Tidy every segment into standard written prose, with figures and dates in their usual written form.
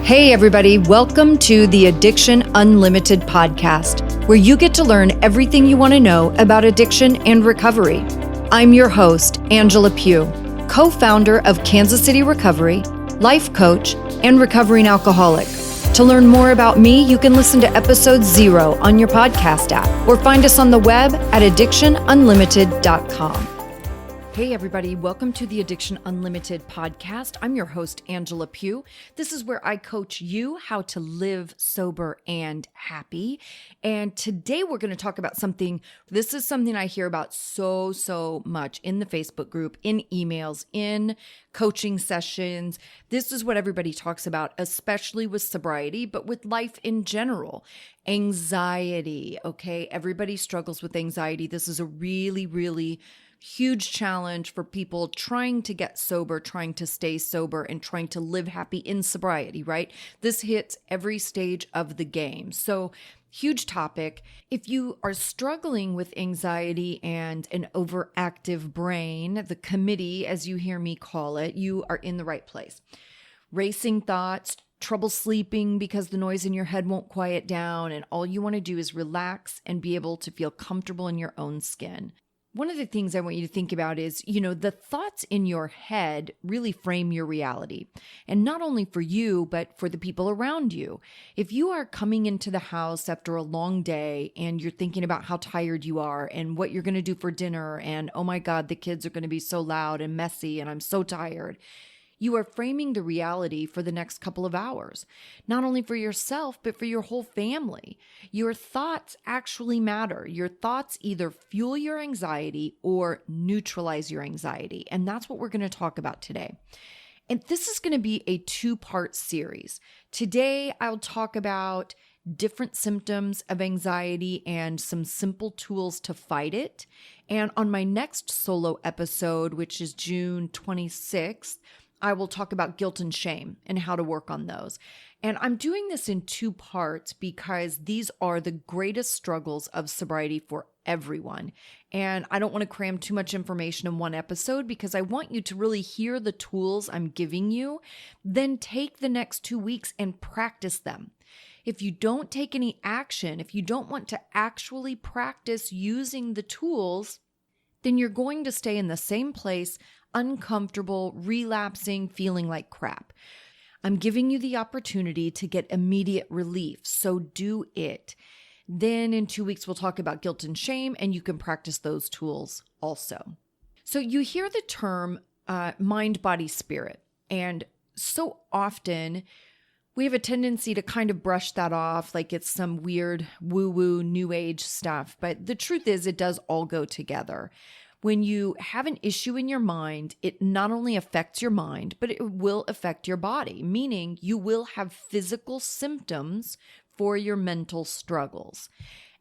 Hey everybody, welcome to the Addiction Unlimited podcast, where you get to learn everything you want to know about addiction and recovery. I'm your host, Angela Pugh, co-founder of Kansas City Recovery, life coach, and recovering alcoholic. To learn more about me, you can listen to episode 0 on your podcast app or find us on the web at addictionunlimited.com. Hey everybody, welcome to the Addiction Unlimited podcast. I'm your host, Angela Pugh. This is where I coach you how to live sober and happy. And today we're going to talk about something. This is something I hear about so much in the Facebook group, in emails, in coaching sessions. This is what everybody talks about, especially with sobriety, but with life in general. Anxiety, okay? Everybody struggles with anxiety. This is a really huge challenge for people trying to get sober, trying to stay sober, and trying to live happy in sobriety, right? This hits every stage of the game. So, huge topic. If you are struggling with anxiety and an overactive brain, the committee, as you hear me call it, you are in the right place. Racing thoughts, trouble sleeping because the noise in your head won't quiet down, and all you want to do is relax and be able to feel comfortable in your own skin. One of the things I want you to think about is, the thoughts in your head really frame your reality. And not only for you, but for the people around you. If you are coming into the house after a long day and you're thinking about how tired you are and what you're going to do for dinner and, oh my God, the kids are going to be so loud and messy and I'm so tired, you are framing the reality for the next couple of hours, not only for yourself, but for your whole family. Your thoughts actually matter. Your thoughts either fuel your anxiety or neutralize your anxiety. And that's what we're going to talk about today. And this is going to be a 2-part series. Today, I'll talk about different symptoms of anxiety and some simple tools to fight it. And on my next solo episode, which is June 26th, I will talk about guilt and shame and how to work on those. And I'm doing this in 2 parts because these are the greatest struggles of sobriety for everyone. And I don't want to cram too much information in one episode because I want you to really hear the tools I'm giving you, then take the next 2 weeks and practice them. If you don't take any action, if you don't want to actually practice using the tools, then you're going to stay in the same place, uncomfortable, relapsing, feeling like crap. I'm giving you the opportunity to get immediate relief, so do it. Then in 2 weeks, we'll talk about guilt and shame, and you can practice those tools also. So you hear the term mind, body, spirit, and so often we have a tendency to kind of brush that off like it's some weird woo-woo new age stuff, but the truth is it does all go together. When you have an issue in your mind, it not only affects your mind, but it will affect your body, meaning you will have physical symptoms for your mental struggles.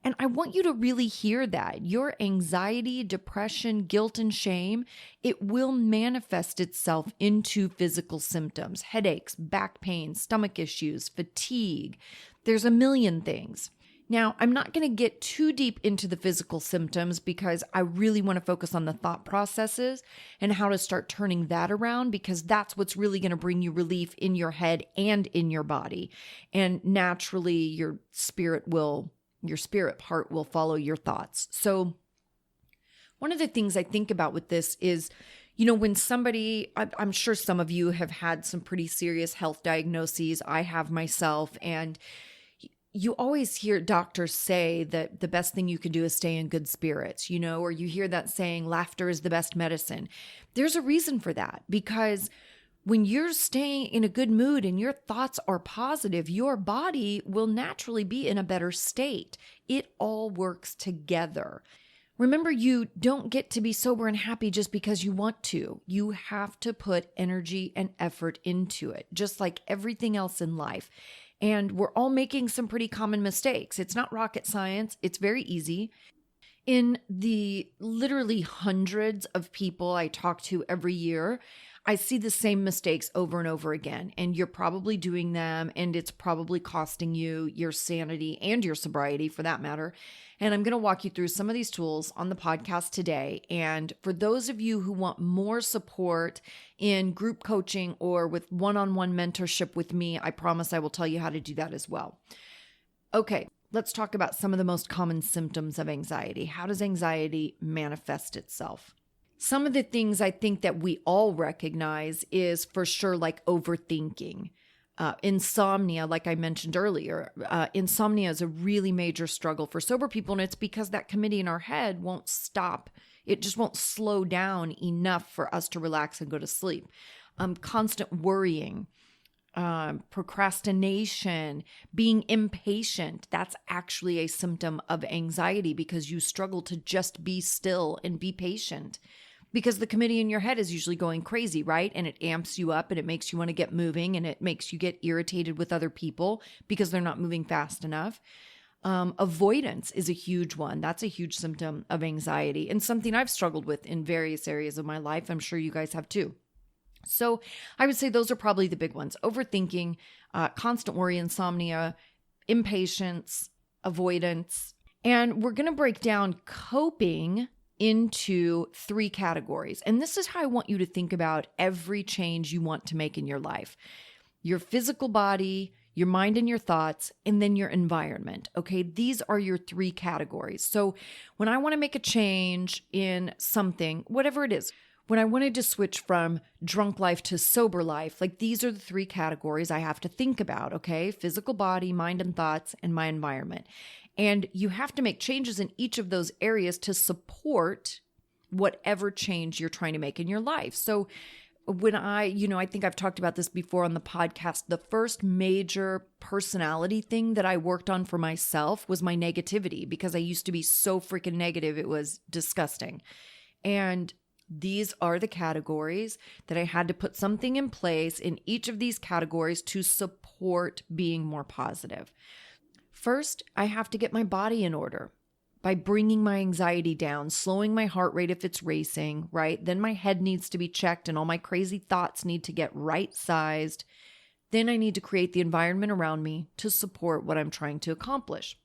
And I want you to really hear that. Your anxiety, depression, guilt, and shame, it will manifest itself into physical symptoms, headaches, back pain, stomach issues, fatigue. There's a million things. Now, I'm not going to get too deep into the physical symptoms because I really want to focus on the thought processes and how to start turning that around, because that's what's really going to bring you relief in your head and in your body. And naturally, your spirit part will follow your thoughts. So one of the things I think about with this is, when somebody, I'm sure some of you have had some pretty serious health diagnoses. I have myself, and you always hear doctors say that the best thing you can do is stay in good spirits, or you hear that saying, laughter is the best medicine. There's a reason for that, because when you're staying in a good mood and your thoughts are positive, your body will naturally be in a better state. It all works together. Remember, you don't get to be sober and happy just because you want to. You have to put energy and effort into it, just like everything else in life. And we're all making some pretty common mistakes. It's not rocket science. It's very easy. In the literally hundreds of people I talk to every year, I see the same mistakes over and over again, and you're probably doing them, and it's probably costing you your sanity and your sobriety for that matter. And I'm going to walk you through some of these tools on the podcast today. And for those of you who want more support in group coaching or with one-on-one mentorship with me, I promise I will tell you how to do that as well. Okay, let's talk about some of the most common symptoms of anxiety. How does anxiety manifest itself? Some of the things I think that we all recognize is for sure like overthinking. Insomnia, like I mentioned earlier, insomnia is a really major struggle for sober people, and it's because that committee in our head won't stop. It just won't slow down enough for us to relax and go to sleep. Constant worrying, procrastination, being impatient, that's actually a symptom of anxiety because you struggle to just be still and be patient. Because the committee in your head is usually going crazy, right? And it amps you up and it makes you want to get moving and it makes you get irritated with other people because they're not moving fast enough. Avoidance is a huge one. That's a huge symptom of anxiety and something I've struggled with in various areas of my life. I'm sure you guys have too. So I would say those are probably the big ones. Overthinking, constant worry, insomnia, impatience, avoidance. And we're going to break down coping into 3 categories. And this is how I want you to think about every change you want to make in your life. Your physical body, your mind and your thoughts, and then your environment. Okay, these are your 3 categories. So when I want to make a change in something, whatever it is, when I wanted to switch from drunk life to sober life, like these are the 3 categories I have to think about, okay? Physical body, mind and thoughts, and my environment. And you have to make changes in each of those areas to support whatever change you're trying to make in your life. So when I think I've talked about this before on the podcast, the first major personality thing that I worked on for myself was my negativity because I used to be so freaking negative. It was disgusting. And these are the categories that I had to put something in place in each of these categories to support being more positive. First, I have to get my body in order by bringing my anxiety down, slowing my heart rate if it's racing, right? Then my head needs to be checked and all my crazy thoughts need to get right-sized. Then I need to create the environment around me to support what I'm trying to accomplish.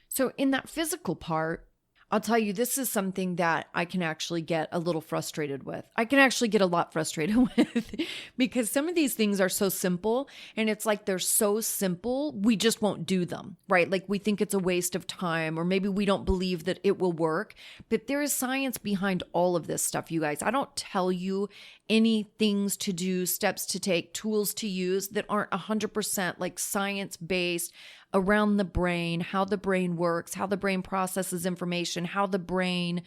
So in that physical part, I'll tell you, this is something that I can actually get a little frustrated with. I can actually get a lot frustrated with because some of these things are so simple and it's like they're so simple, we just won't do them, right? Like we think it's a waste of time or maybe we don't believe that it will work, but there is science behind all of this stuff, you guys. I don't tell you any things to do, steps to take, tools to use that aren't 100% like science-based around the brain, how the brain works, how the brain processes information, how the brain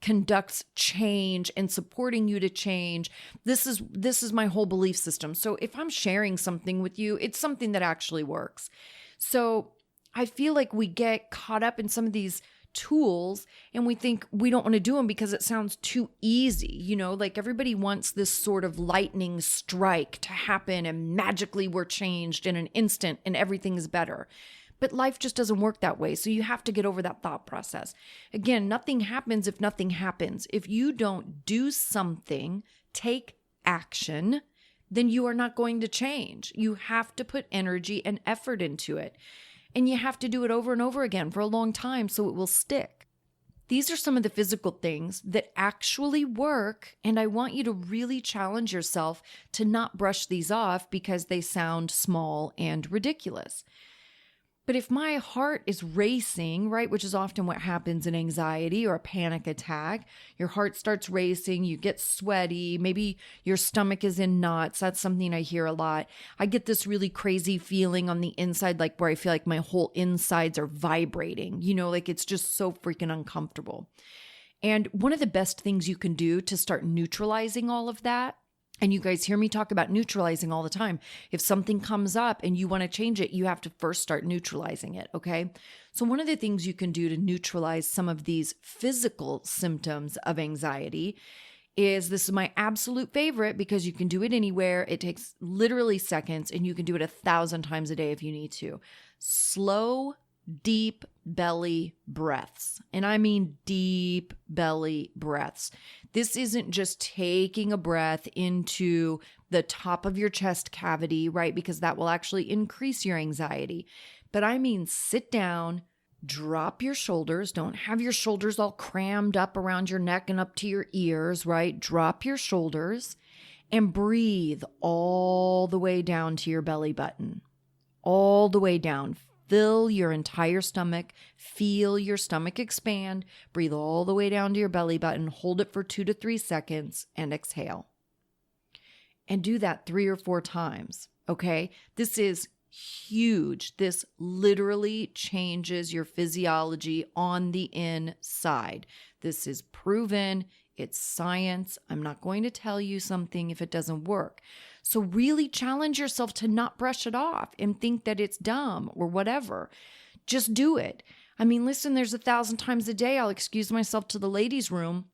conducts change and supporting you to change. This is my whole belief system. So if I'm sharing something with you, it's something that actually works. So I feel like we get caught up in some of these tools and we think we don't want to do them because it sounds too easy. Like everybody wants this sort of lightning strike to happen and magically we're changed in an instant and everything's better. But life just doesn't work that way. So you have to get over that thought process. Again, nothing happens if nothing happens. If you don't do something, take action, then you are not going to change. You have to put energy and effort into it. And you have to do it over and over again for a long time so it will stick. These are some of the physical things that actually work, and I want you to really challenge yourself to not brush these off because they sound small and ridiculous. But if my heart is racing, right, which is often what happens in anxiety or a panic attack, your heart starts racing, you get sweaty, maybe your stomach is in knots. That's something I hear a lot. I get this really crazy feeling on the inside, like where I feel like my whole insides are vibrating, like it's just so freaking uncomfortable. And one of the best things you can do to start neutralizing all of that, and you guys hear me talk about neutralizing all the time. If something comes up and you want to change it, you have to first start neutralizing it, okay? So one of the things you can do to neutralize some of these physical symptoms of anxiety is, this is my absolute favorite because you can do it anywhere. It takes literally seconds and you can do it 1,000 times a day if you need to. Slow deep belly breaths. And I mean deep belly breaths. This isn't just taking a breath into the top of your chest cavity, right? Because that will actually increase your anxiety. But I mean, sit down, drop your shoulders. Don't have your shoulders all crammed up around your neck and up to your ears, right? Drop your shoulders and breathe all the way down to your belly button, all the way down. Fill your entire stomach, feel your stomach expand, breathe all the way down to your belly button, hold it for 2 to 3 seconds, and exhale. And do that 3 or 4 times, okay? This is huge. This literally changes your physiology on the inside. This is proven. It's science. I'm not going to tell you something if it doesn't work. So really challenge yourself to not brush it off and think that it's dumb or whatever. Just do it. I mean, listen, there's 1,000 times a day I'll excuse myself to the ladies' room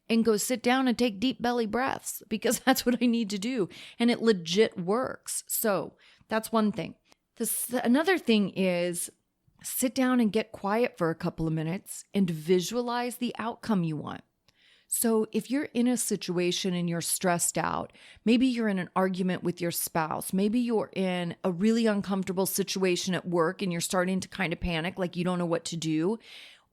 and go sit down and take deep belly breaths because that's what I need to do. And it legit works. So that's one thing. Another thing is sit down and get quiet for a couple of minutes and visualize the outcome you want. So if you're in a situation and you're stressed out, maybe you're in an argument with your spouse, maybe you're in a really uncomfortable situation at work and you're starting to kind of panic, like you don't know what to do,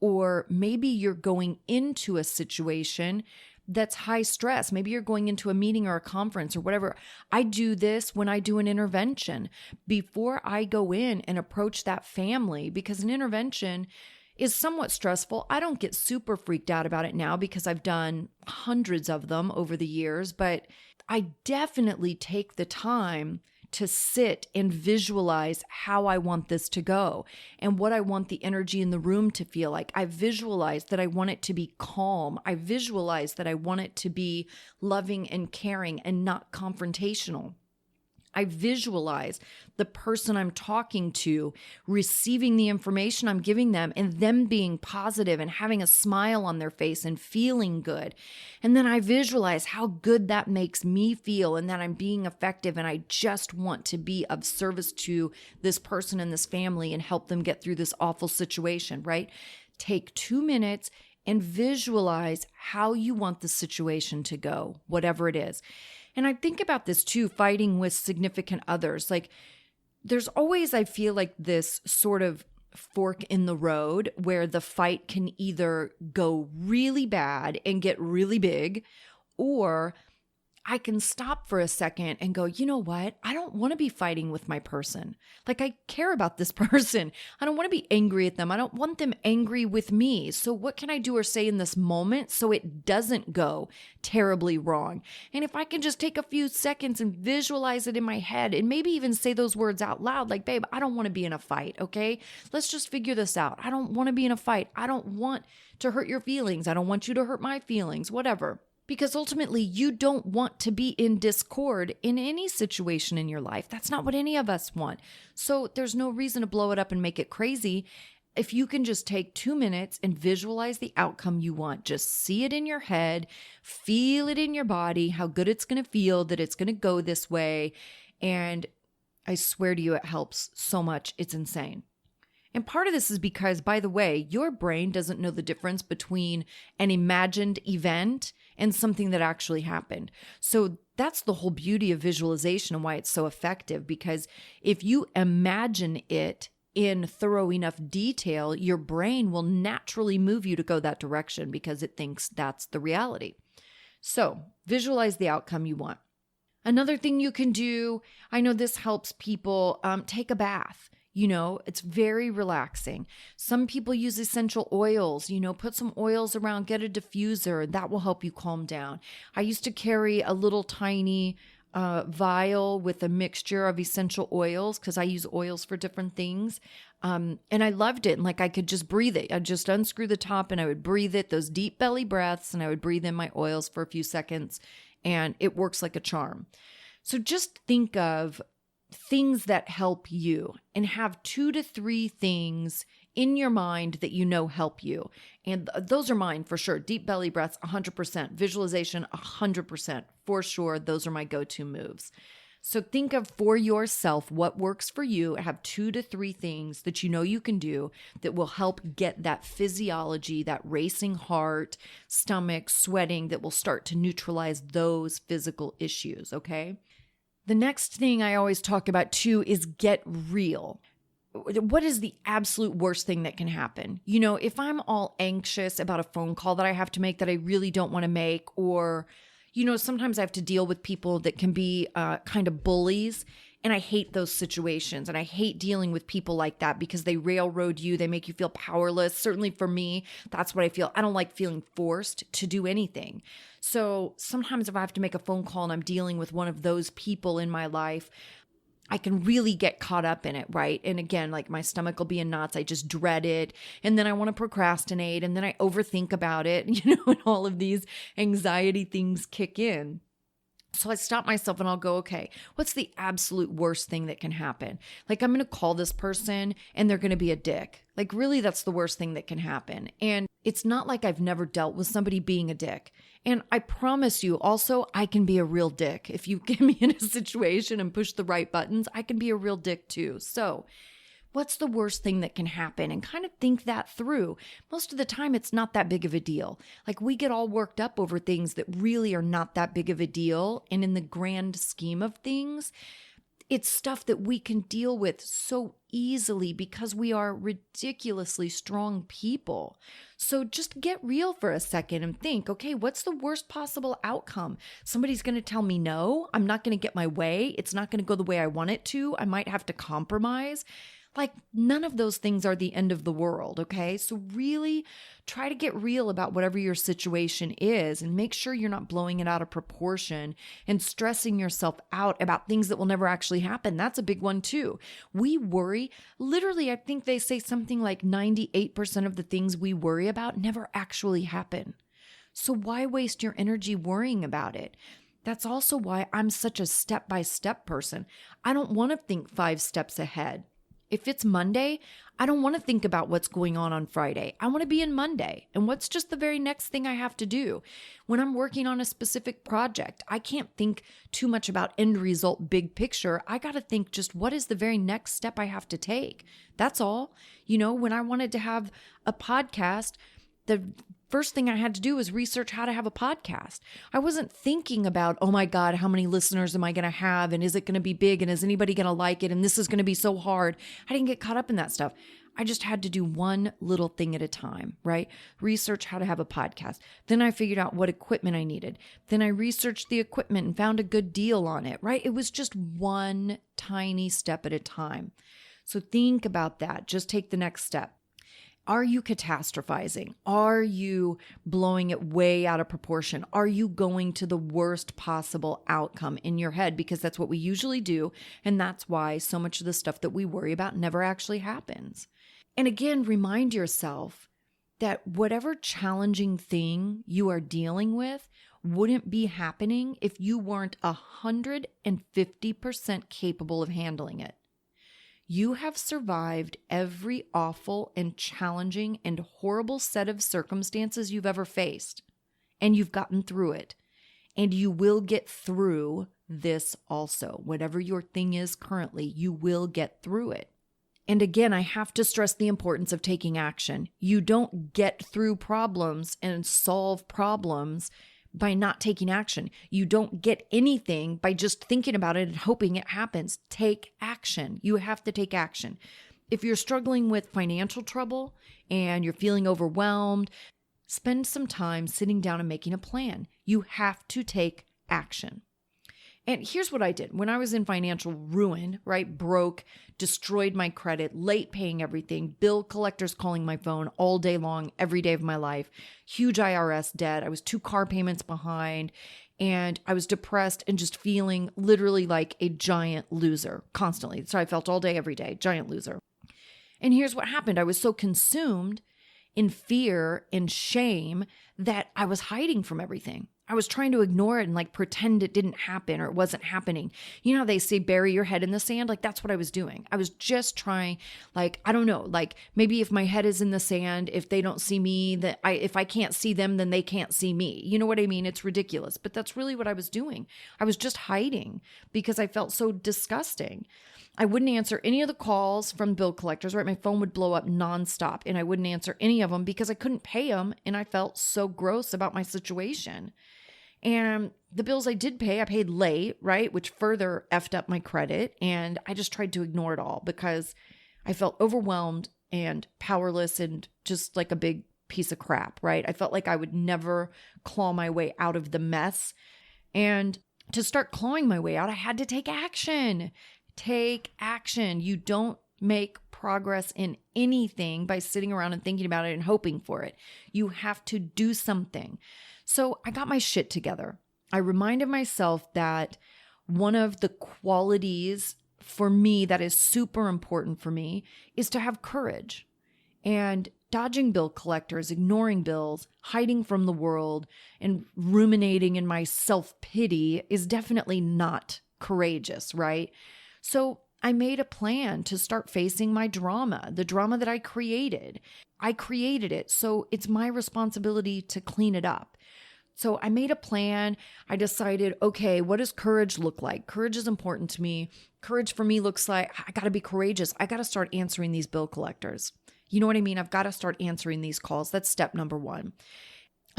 or maybe you're going into a situation that's high stress. Maybe you're going into a meeting or a conference or whatever. I do this when I do an intervention before I go in and approach that family, because an intervention is somewhat stressful. I don't get super freaked out about it now because I've done hundreds of them over the years, but I definitely take the time to sit and visualize how I want this to go and what I want the energy in the room to feel like. I visualize that I want it to be calm. I visualize that I want it to be loving and caring and not confrontational. I visualize the person I'm talking to receiving the information I'm giving them and them being positive and having a smile on their face and feeling good. And then I visualize how good that makes me feel and that I'm being effective and I just want to be of service to this person and this family and help them get through this awful situation, right? Take 2 minutes and visualize how you want the situation to go, whatever it is. And I think about this too, fighting with significant others. Like there's always, I feel like this sort of fork in the road where the fight can either go really bad and get really big, or I can stop for a second and go, you know what? I don't want to be fighting with my person. Like I care about this person. I don't want to be angry at them. I don't want them angry with me. So what can I do or say in this moment so it doesn't go terribly wrong? And if I can just take a few seconds and visualize it in my head and maybe even say those words out loud, like, babe, I don't want to be in a fight. Okay. Let's just figure this out. I don't want to be in a fight. I don't want to hurt your feelings. I don't want you to hurt my feelings, whatever. Because ultimately, you don't want to be in discord in any situation in your life. That's not what any of us want. So there's no reason to blow it up and make it crazy. If you can just take 2 minutes and visualize the outcome you want, just see it in your head, feel it in your body, how good it's going to feel, that it's going to go this way. And I swear to you, it helps so much. It's insane. And part of this is because, by the way, your brain doesn't know the difference between an imagined event and something that actually happened. So that's the whole beauty of visualization and why it's so effective. Because if you imagine it in thorough enough detail, your brain will naturally move you to go that direction because it thinks that's the reality. So visualize the outcome you want. Another thing you can do, I know this helps people, take a bath. You know, it's very relaxing. Some people use essential oils, put some oils around, get a diffuser. That will help you calm down. I used to carry a little tiny vial with a mixture of essential oils because I use oils for different things. And I loved it. And like I could just breathe it. I'd just unscrew the top and I would breathe it, those deep belly breaths, and I would breathe in my oils for a few seconds. And it works like a charm. So just think of things that help you and have 2 to 3 things in your mind that you know help you. And those are mine for sure. Deep belly breaths, 100%. Visualization, 100%. For sure, those are my go-to moves. So think of for yourself what works for you. Have 2 to 3 things that you know you can do that will help get that physiology, that racing heart, stomach, sweating, that will start to neutralize those physical issues, okay? The next thing I always talk about too is get real. What is the absolute worst thing that can happen? If I'm all anxious about a phone call that I have to make that I really don't want to make, or, sometimes I have to deal with people that can be kind of bullies, and I hate those situations. And I hate dealing with people like that because they railroad you. They make you feel powerless. Certainly for me, that's what I feel. I don't like feeling forced to do anything. So sometimes if I have to make a phone call and I'm dealing with one of those people in my life, I can really get caught up in it, right? And again, like my stomach will be in knots. I just dread it. And then I want to procrastinate. And then I overthink about it, and all of these anxiety things kick in. So I stop myself and I'll go, okay, what's the absolute worst thing that can happen? Like, I'm going to call this person and they're going to be a dick. Like, really, that's the worst thing that can happen. And it's not like I've never dealt with somebody being a dick. And I promise you also, I can be a real dick. If you get me in a situation and push the right buttons, I can be a real dick too. So what's the worst thing that can happen? And kind of think that through. Most of the time, it's not that big of a deal. Like, we get all worked up over things that really are not that big of a deal. And in the grand scheme of things, it's stuff that we can deal with so easily because we are ridiculously strong people. So just get real for a second and think, okay, what's the worst possible outcome? Somebody's going to tell me no. I'm not going to get my way. It's not going to go the way I want it to. I might have to compromise. Like, none of those things are the end of the world, okay? So really try to get real about whatever your situation is and make sure you're not blowing it out of proportion and stressing yourself out about things that will never actually happen. That's a big one too. We worry. Literally, I think they say something like 98% of the things we worry about never actually happen. So why waste your energy worrying about it? That's also why I'm such a step-by-step person. I don't want to think 5 steps ahead. If it's Monday, I don't want to think about what's going on Friday. I want to be in Monday. And what's just the very next thing I have to do? When I'm working on a specific project, I can't think too much about end result, big picture. I got to think just what is the very next step I have to take? That's all. When I wanted to have a podcast, the first thing I had to do was research how to have a podcast. I wasn't thinking about, oh my God, how many listeners am I going to have? And is it going to be big? And is anybody going to like it? And this is going to be so hard. I didn't get caught up in that stuff. I just had to do one little thing at a time, right? Research how to have a podcast. Then I figured out what equipment I needed. Then I researched the equipment and found a good deal on it, right? It was just one tiny step at a time. So think about that. Just take the next step. Are you catastrophizing? Are you blowing it way out of proportion? Are you going to the worst possible outcome in your head? Because that's what we usually do. And that's why so much of the stuff that we worry about never actually happens. And again, remind yourself that whatever challenging thing you are dealing with wouldn't be happening if you weren't 150% capable of handling it. You have survived every awful and challenging and horrible set of circumstances you've ever faced, and you've gotten through it. And you will get through this also. Whatever your thing is currently, you will get through it. And again, I have to stress the importance of taking action. You don't get through problems and solve problems by not taking action. You don't get anything by just thinking about it and hoping it happens. Take action. You have to take action. If you're struggling with financial trouble and you're feeling overwhelmed, spend some time sitting down and making a plan. You have to take action. And here's what I did. When I was in financial ruin, right? Broke, destroyed my credit, late paying everything, bill collectors calling my phone all day long, every day of my life, huge IRS debt. I was 2 car payments behind, and I was depressed and just feeling literally like a giant loser constantly. So I felt all day, every day, giant loser. And here's what happened. I was so consumed in fear and shame that I was hiding from everything. I was trying to ignore it and like pretend it didn't happen or it wasn't happening. You know how they say bury your head in the sand? Like that's what I was doing. I was just trying, like, I don't know, like maybe if my head is in the sand, if they don't see me, if I can't see them, then they can't see me. You know what I mean? It's ridiculous, but that's really what I was doing. I was just hiding because I felt so disgusting. I wouldn't answer any of the calls from bill collectors, right? My phone would blow up nonstop and I wouldn't answer any of them because I couldn't pay them. And I felt so gross about my situation. And the bills I did pay, I paid late, right? Which further effed up my credit. And I just tried to ignore it all because I felt overwhelmed and powerless and just like a big piece of crap, right? I felt like I would never claw my way out of the mess. And to start clawing my way out, I had to take action. Take action. You don't make progress in anything by sitting around and thinking about it and hoping for it. You have to do something. So I got my shit together. I reminded myself that one of the qualities for me that is super important for me is to have courage. And dodging bill collectors, ignoring bills, hiding from the world, and ruminating in my self-pity is definitely not courageous, right? So I made a plan to start facing my drama, the drama that I created. I created it, so it's my responsibility to clean it up. So I made a plan. I decided, okay, what does courage look like? Courage is important to me. Courage for me looks like I got to be courageous. I got to start answering these bill collectors. You know what I mean? I've got to start answering these calls. That's step number one.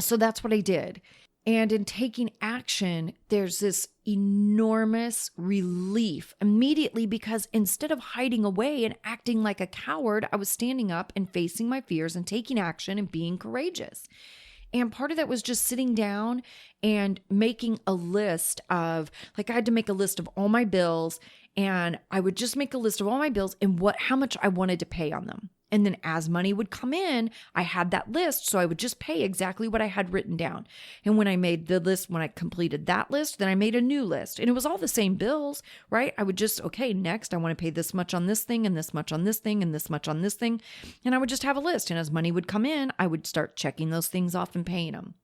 So that's what I did. And in taking action, there's this enormous relief immediately because instead of hiding away and acting like a coward, I was standing up and facing my fears and taking action and being courageous. And part of that was just sitting down and making a list of, like, I had to make a list of all my bills, and I would just make a list of all my bills and how much I wanted to pay on them. And then as money would come in, I had that list. So I would just pay exactly what I had written down. And when I made the list, when I completed that list, then I made a new list. And it was all the same bills, right? I would just, okay, next I want to pay this much on this thing and this much on this thing and this much on this thing. And I would just have a list. And as money would come in, I would start checking those things off and paying them.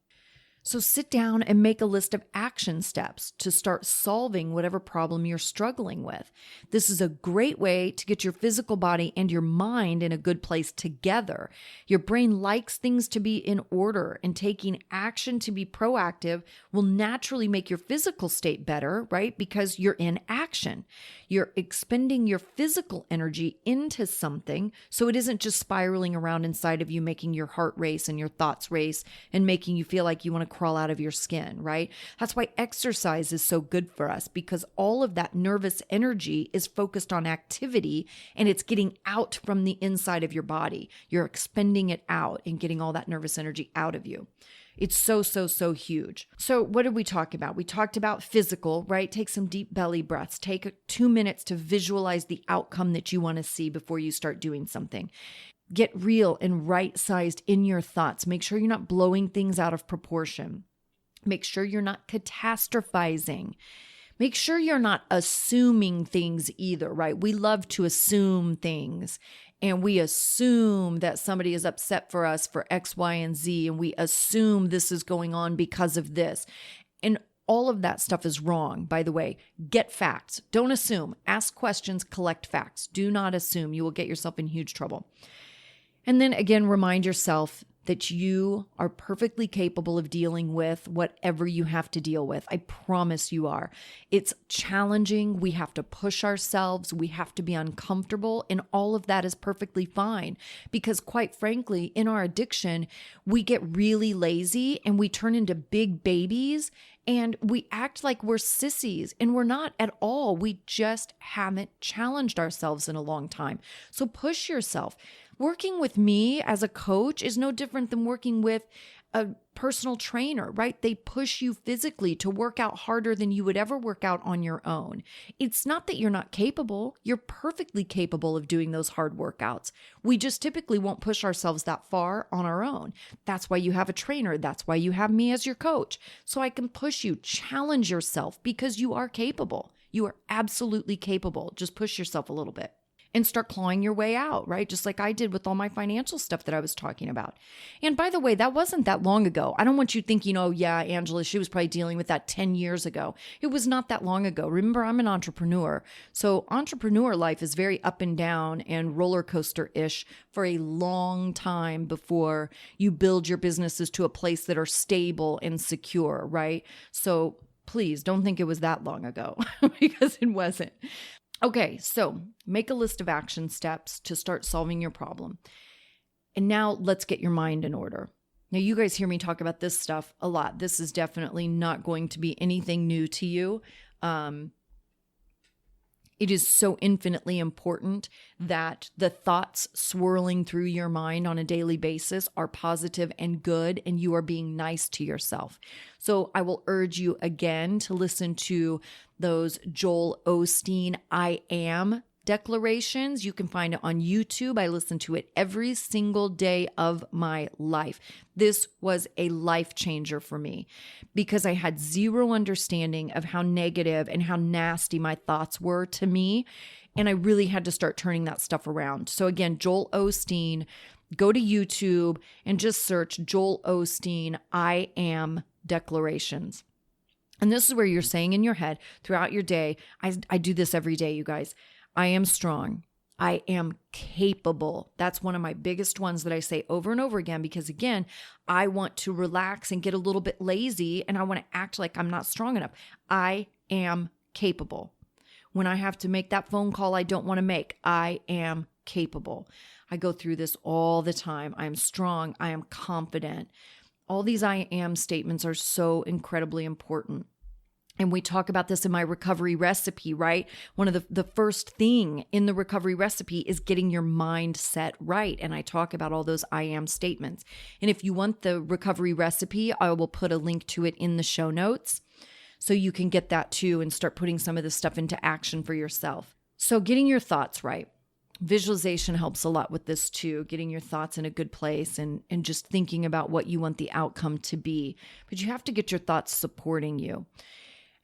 So sit down and make a list of action steps to start solving whatever problem you're struggling with. This is a great way to get your physical body and your mind in a good place together. Your brain likes things to be in order, and taking action to be proactive will naturally make your physical state better, right? Because you're in action. You're expending your physical energy into something so it isn't just spiraling around inside of you, making your heart race and your thoughts race and making you feel like you want to crawl out of your skin, right? That's why exercise is so good for us, because all of that nervous energy is focused on activity and it's getting out from the inside of your body. You're expending it out and getting all that nervous energy out of you. It's so huge. So what did we talk about? We talked about physical, right? Take some deep belly breaths. Take 2 minutes to visualize the outcome that you want to see before you start doing something. Get real and right-sized in your thoughts. Make sure you're not blowing things out of proportion. Make sure you're not catastrophizing. Make sure you're not assuming things either, right? We love to assume things, and we assume that somebody is upset for us for X, Y, and Z, and we assume this is going on because of this. And all of that stuff is wrong, by the way. Get facts. Don't assume. Ask questions, collect facts. Do not assume. You will get yourself in huge trouble. And then again, remind yourself that you are perfectly capable of dealing with whatever you have to deal with. I promise you are. It's challenging. We have to push ourselves. We have to be uncomfortable. And all of that is perfectly fine. Because quite frankly, in our addiction, we get really lazy and we turn into big babies and we act like we're sissies, and we're not at all. We just haven't challenged ourselves in a long time. So push yourself. Working with me as a coach is no different than working with a personal trainer, right? They push you physically to work out harder than you would ever work out on your own. It's not that you're not capable. You're perfectly capable of doing those hard workouts. We just typically won't push ourselves that far on our own. That's why you have a trainer. That's why you have me as your coach. So I can push you, challenge yourself, because you are capable. You are absolutely capable. Just push yourself a little bit. and start clawing your way out, right? Just like I did with all my financial stuff that I was talking about. And by the way, that wasn't that long ago. I don't want you thinking, oh yeah, Angela, she was probably dealing with that 10 years ago. It was not that long ago. Remember, I'm an entrepreneur. So entrepreneur life is very up and down and roller coaster-ish for a long time before you build your businesses to a place that are stable and secure, right? So please don't think it was that long ago because it wasn't. Okay, so make a list of action steps to start solving your problem. And now let's get your mind in order. Now, you guys hear me talk about this stuff a lot. This is definitely not going to be anything new to you. It is so infinitely important that the thoughts swirling through your mind on a daily basis are positive and good, and you are being nice to yourself. So I will urge you again to listen to those Joel Osteen I am declarations. You can find it on YouTube. I listen to it every single day of my life. This was a life changer for me because I had zero understanding of how negative and how nasty my thoughts were to me. And I really had to start turning that stuff around. So again, Joel Osteen, go to YouTube and just search Joel Osteen I am declarations. And this is where you're saying in your head throughout your day, I do this every day, you guys. I am strong. I am capable. That's one of my biggest ones that I say over and over again, because again, I want to relax and get a little bit lazy and I want to act like I'm not strong enough. I am capable. When I have to make that phone call I don't want to make, I am capable. I go through this all the time. I am strong. I am confident. All these I am statements are so incredibly important. And we talk about this in my recovery recipe, right? One of the first thing in the recovery recipe is getting your mindset right. And I talk about all those I am statements. And if you want the recovery recipe, I will put a link to it in the show notes so you can get that too and start putting some of this stuff into action for yourself. So getting your thoughts right. Visualization helps a lot with this too, getting your thoughts in a good place and just thinking about what you want the outcome to be. But you have to get your thoughts supporting you.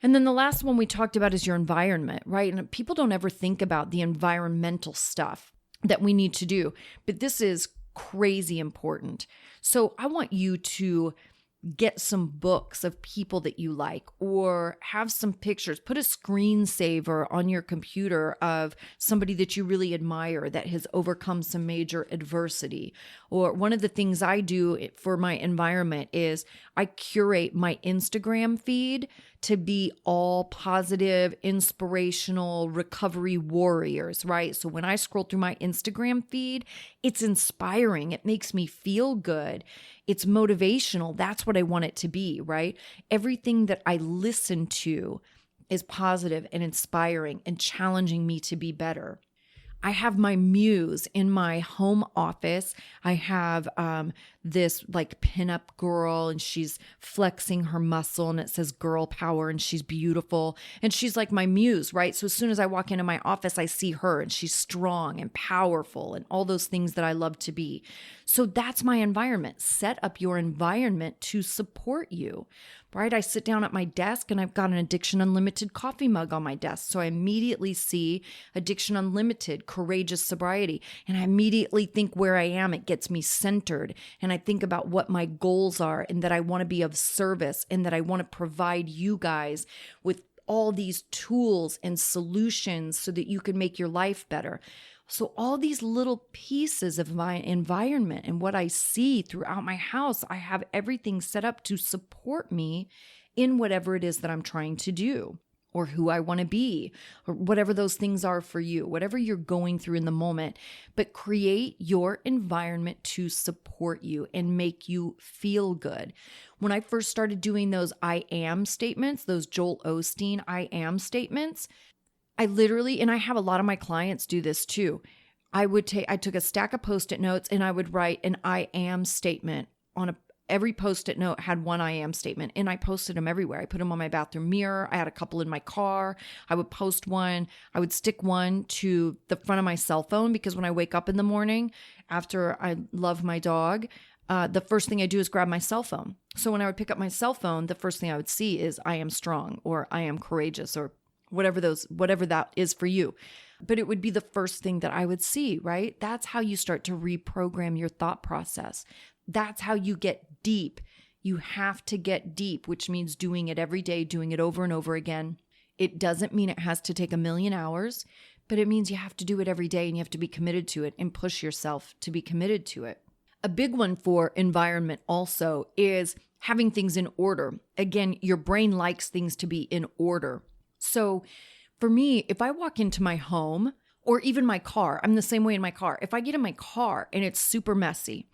And then the last one we talked about is your environment, right? And people don't ever think about the environmental stuff that we need to do, but this is crazy important. So I want you to get some books of people that you like, or have some pictures, put a screensaver on your computer of somebody that you really admire that has overcome some major adversity. Or one of the things I do for my environment is I curate my Instagram feed to be all positive, inspirational recovery warriors, right? So when I scroll through my Instagram feed, it's inspiring. It makes me feel good. It's motivational. That's what I want it to be, right? Everything that I listen to is positive and inspiring and challenging me to be better. I have my muse in my home office. I have this like pinup girl, and she's flexing her muscle and it says girl power and she's beautiful. And she's like my muse, right? So as soon as I walk into my office, I see her and she's strong and powerful and all those things that I love to be. So that's my environment. Set up your environment to support you, right? I sit down at my desk and I've got an Addiction Unlimited coffee mug on my desk. So I immediately see Addiction Unlimited, courageous sobriety. And I immediately think where I am. It gets me centered. And I think about what my goals are and that I want to be of service and that I want to provide you guys with all these tools and solutions so that you can make your life better. So all these little pieces of my environment and what I see throughout my house, I have everything set up to support me in whatever it is that I'm trying to do, or who I want to be, or whatever those things are for you, whatever you're going through in the moment. But create your environment to support you and make you feel good. When I first started doing those I am statements, those Joel Osteen I am statements, I literally, and I have a lot of my clients do this too. I took a stack of Post-it notes and I would write an I am statement on every Post-it note had one I am statement, and I posted them everywhere. I put them on my bathroom mirror. I had a couple in my car. I would post one. I would stick one to the front of my cell phone because when I wake up in the morning after I love my dog, the first thing I do is grab my cell phone. So when I would pick up my cell phone, the first thing I would see is I am strong or I am courageous or whatever that is for you. but it would be the first thing that I would see, right? That's how you start to reprogram your thought process. That's how you get deep. You have to get deep, which means doing it every day, doing it over and over again. It doesn't mean it has to take 1,000,000 hours, but it means you have to do it every day and you have to be committed to it and push yourself to be committed to it. A big one for environment also is having things in order. Again, your brain likes things to be in order. So for me, if I walk into my home or even my car, I'm the same way in my car. If I get in my car and it's super messy,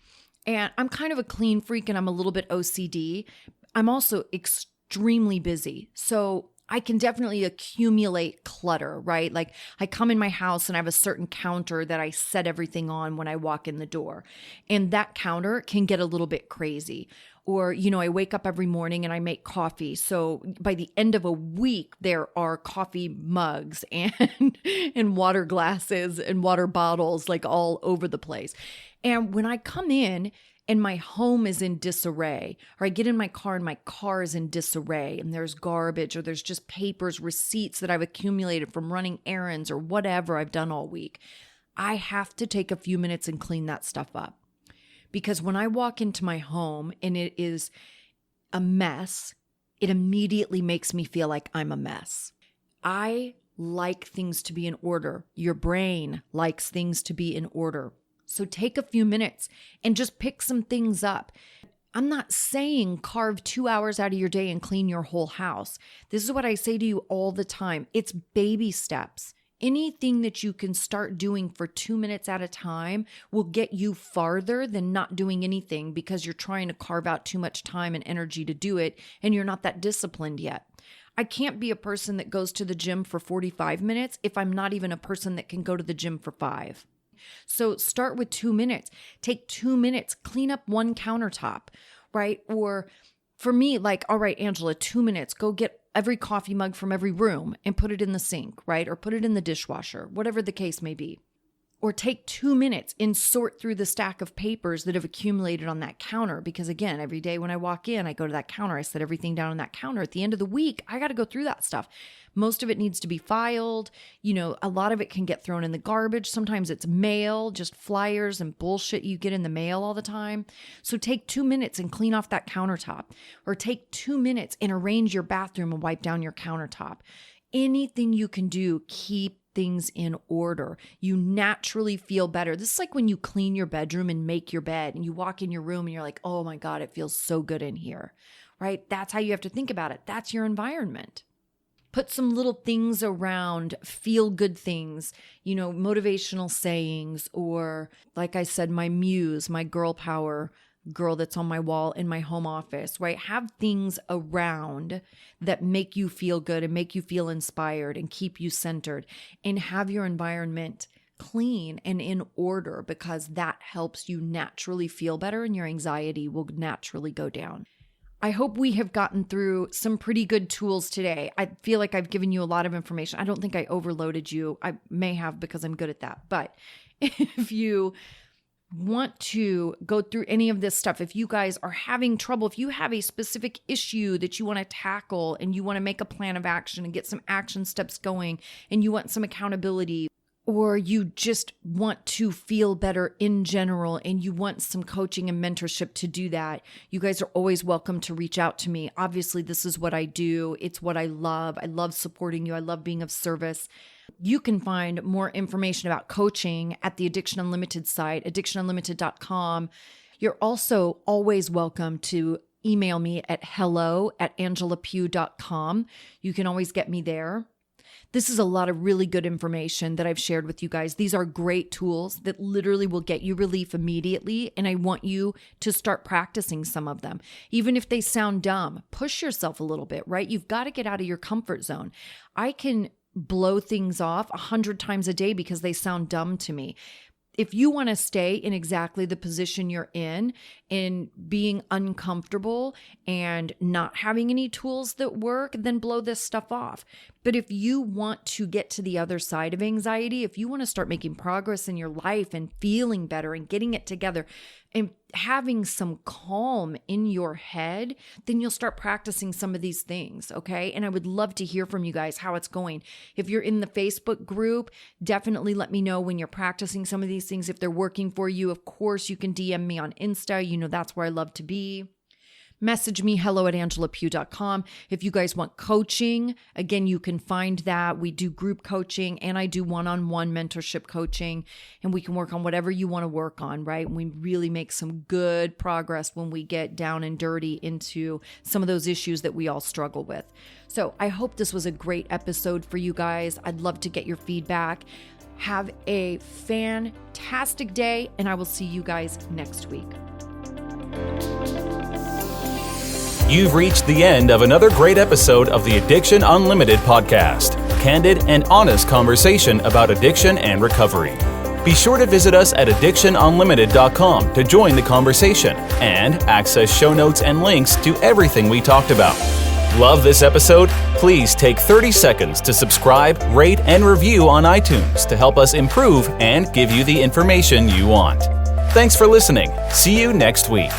and I'm kind of a clean freak and I'm a little bit OCD, I'm also extremely busy. So I can definitely accumulate clutter, right? Like I come in my house and I have a certain counter that I set everything on when I walk in the door. And that counter can get a little bit crazy. Or, I wake up every morning and I make coffee. So by the end of a week, there are coffee mugs and water glasses and water bottles like all over the place. And when I come in and my home is in disarray, or I get in my car and my car is in disarray and there's garbage or there's just papers, receipts that I've accumulated from running errands or whatever I've done all week, I have to take a few minutes and clean that stuff up. Because when I walk into my home and it is a mess, it immediately makes me feel like I'm a mess. I like things to be in order. Your brain likes things to be in order. So take a few minutes and just pick some things up. I'm not saying carve 2 hours out of your day and clean your whole house. This is what I say to you all the time. It's baby steps. Anything that you can start doing for 2 minutes at a time will get you farther than not doing anything because you're trying to carve out too much time and energy to do it and you're not that disciplined yet. I can't be a person that goes to the gym for 45 minutes if I'm not even a person that can go to the gym for 5. So start with 2 minutes. Take 2 minutes, clean up one countertop, right? Or for me, like, all right, Angela, 2 minutes, go get every coffee mug from every room and put it in the sink, right? Or put it in the dishwasher, whatever the case may be. Or take 2 minutes and sort through the stack of papers that have accumulated on that counter. Because again, every day when I walk in, I go to that counter, I set everything down on that counter. At the end of the week, I got to go through that stuff. Most of it needs to be filed. A lot of it can get thrown in the garbage. Sometimes it's mail, just flyers and bullshit you get in the mail all the time. So take 2 minutes and clean off that countertop. Or take 2 minutes and arrange your bathroom and wipe down your countertop. Anything you can do, keep things in order. You naturally feel better. This is like when you clean your bedroom and make your bed and you walk in your room and you're like, oh my God, it feels so good in here, right? That's how you have to think about it. That's your environment. Put some little things around, feel good things, motivational sayings, or like I said, my muse, my girl power girl that's on my wall in my home office, right? Have things around that make you feel good and make you feel inspired and keep you centered, and have your environment clean and in order because that helps you naturally feel better and your anxiety will naturally go down. I hope we have gotten through some pretty good tools today. I feel like I've given you a lot of information. I don't think I overloaded you. I may have because I'm good at that. But if you want to go through any of this stuff, if you guys are having trouble, if you have a specific issue that you want to tackle and you want to make a plan of action and get some action steps going and you want some accountability, or you just want to feel better in general and you want some coaching and mentorship to do that, you guys are always welcome to reach out to me. Obviously, this is what I do. It's what I love. I love supporting you. I love being of service. You can find more information about coaching at the Addiction Unlimited site, addictionunlimited.com. You're also always welcome to email me at hello@angelapugh.com. You can always get me there. This is a lot of really good information that I've shared with you guys. These are great tools that literally will get you relief immediately, and I want you to start practicing some of them. Even if they sound dumb, push yourself a little bit, right? You've got to get out of your comfort zone. I can blow things off 100 times a day because they sound dumb to me. If you want to stay in exactly the position you're in being uncomfortable and not having any tools that work, then blow this stuff off. But if you want to get to the other side of anxiety, if you want to start making progress in your life and feeling better and getting it together and having some calm in your head, then you'll start practicing some of these things, okay? And I would love to hear from you guys how it's going. If you're in the Facebook group, definitely let me know when you're practicing some of these things. If they're working for you, of course, you can DM me on Insta. You know, that's where I love to be. Message me, hello@angelapugh.com. If you guys want coaching, again, you can find that. We do group coaching and I do one-on-one mentorship coaching, and we can work on whatever you want to work on, right? We really make some good progress when we get down and dirty into some of those issues that we all struggle with. So I hope this was a great episode for you guys. I'd love to get your feedback. Have a fantastic day, and I will see you guys next week. You've reached the end of another great episode of the Addiction Unlimited podcast. Candid and honest conversation about addiction and recovery. Be sure to visit us at addictionunlimited.com to join the conversation and access show notes and links to everything we talked about. Love this episode? Please take 30 seconds to subscribe, rate, and review on iTunes to help us improve and give you the information you want. Thanks for listening. See you next week.